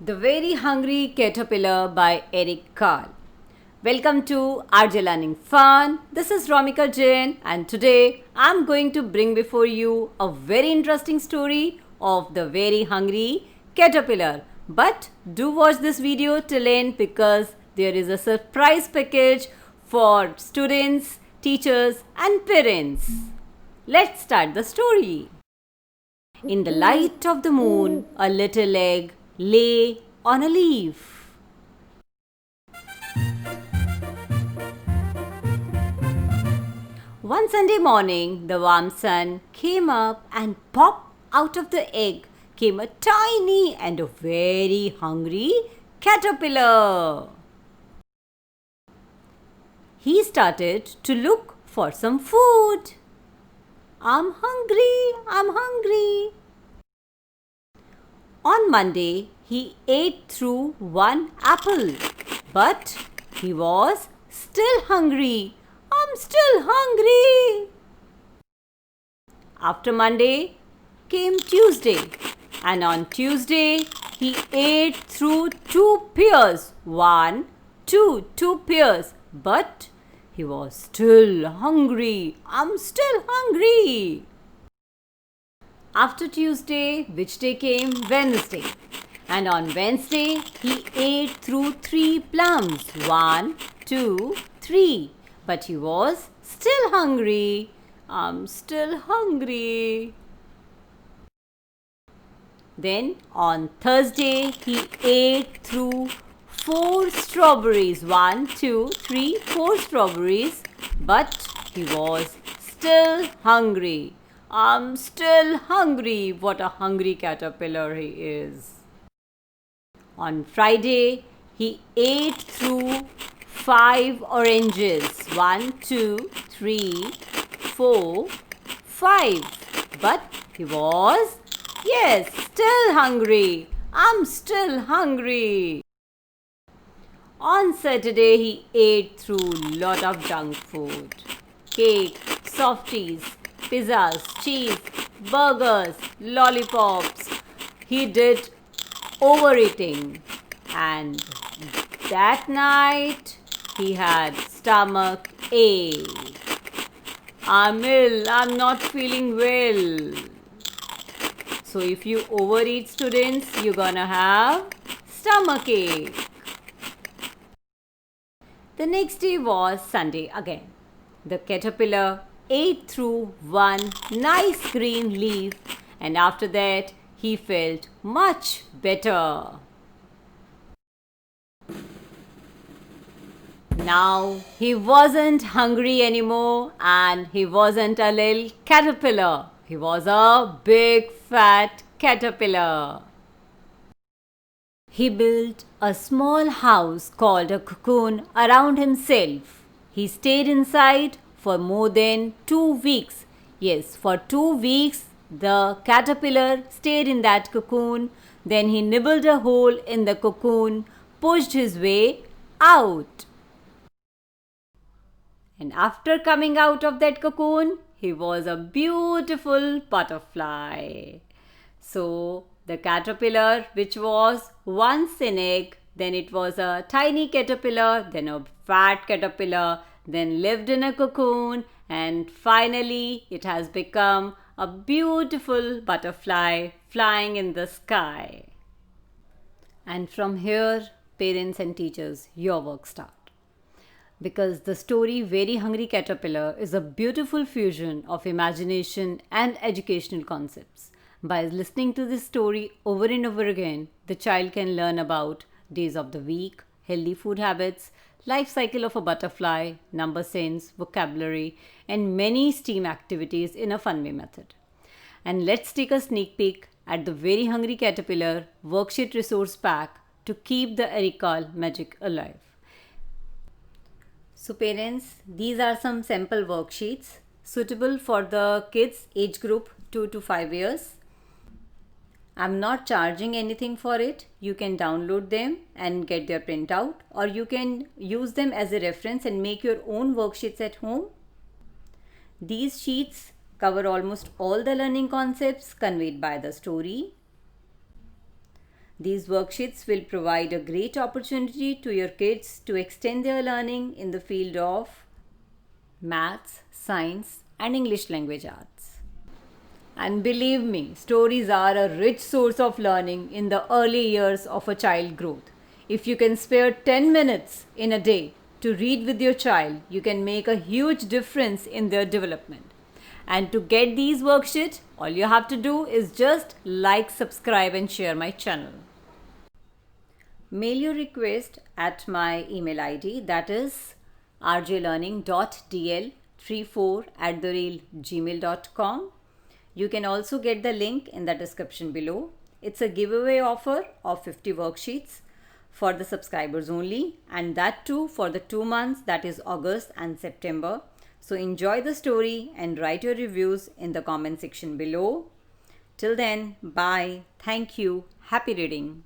The Very Hungry Caterpillar by Eric Carle. Welcome to RJ Learning Fun. This is Romika Jain and today I'm going to bring before you a very interesting story of the very hungry caterpillar. But do watch this video till end because there is a surprise package for students, teachers and parents. Let's start the story. In the light of the moon, a little egg lay on a leaf. One Sunday morning, the warm sun came up and pop out of the egg came a tiny and a very hungry caterpillar. He started to look for some food. I'm hungry. On Monday, he ate through one apple, but he was still hungry. I'm still hungry. After Monday came Tuesday, and on Tuesday, he ate through two pears. Two pears, but he was still hungry. I'm still hungry. After Tuesday, which day came? Wednesday. And on Wednesday, he ate through three plums. 1, 2, 3. But he was still hungry. I'm still hungry. Then on Thursday, he ate through 4 strawberries. 1, 2, 3, 4 strawberries. But he was still hungry. I'm still hungry. What a hungry caterpillar he is. On Friday, he ate through 5 oranges. 1, 2, 3, 4, 5. But he was, yes, still hungry. I'm still hungry. On Saturday, he ate through lot of junk food. Cake, softies, pizzas, cheese, burgers, lollipops. He did overeating. And that night, he had stomach ache. I'm ill. I'm not feeling well. So if you overeat, students, you're gonna have stomach ache. The next day was Sunday again. The caterpillar ate through one nice green leaf and after that he felt much better. Now he wasn't hungry anymore and he wasn't a little caterpillar. He was a big fat caterpillar. He built a small house called a cocoon around himself. He stayed inside for more than 2 weeks. Yes, for 2 weeks the caterpillar stayed in that cocoon. Then he nibbled a hole in the cocoon, pushed his way out. And after coming out of that cocoon, he was a beautiful butterfly. So, the caterpillar, which was once an egg, then it was a tiny caterpillar, then a fat caterpillar, then lived in a cocoon, and finally it has become a beautiful butterfly flying in the sky. And from here, parents and teachers, your work start. Because the story Very Hungry Caterpillar is a beautiful fusion of imagination and educational concepts. By listening to this story over and over again, the child can learn about days of the week, healthy food habits, life cycle of a butterfly, number sense, vocabulary, and many STEAM activities in a fun way method. And let's take a sneak peek at the Very Hungry Caterpillar worksheet resource pack to keep the Eric Carle magic alive. So parents, these are some sample worksheets suitable for the kids age group 2 to 5 years. I'm not charging anything for it. You can download them and get their printout, or you can use them as a reference and make your own worksheets at home. These sheets cover almost all the learning concepts conveyed by the story. These worksheets will provide a great opportunity to your kids to extend their learning in the field of maths, science, and English language arts. And believe me, stories are a rich source of learning in the early years of a child growth. If you can spare 10 minutes in a day to read with your child, you can make a huge difference in their development. And to get these worksheets, all you have to do is just like, subscribe, and share my channel. Mail your request at my email ID, that is rjlearning.dl34@gmail.com. You can also get the link in the description below. It's a giveaway offer of 50 worksheets for the subscribers only, and that too for the 2 months, that is August and September. So enjoy the story and write your reviews in the comment section below. Till then, bye. Thank you. Happy reading.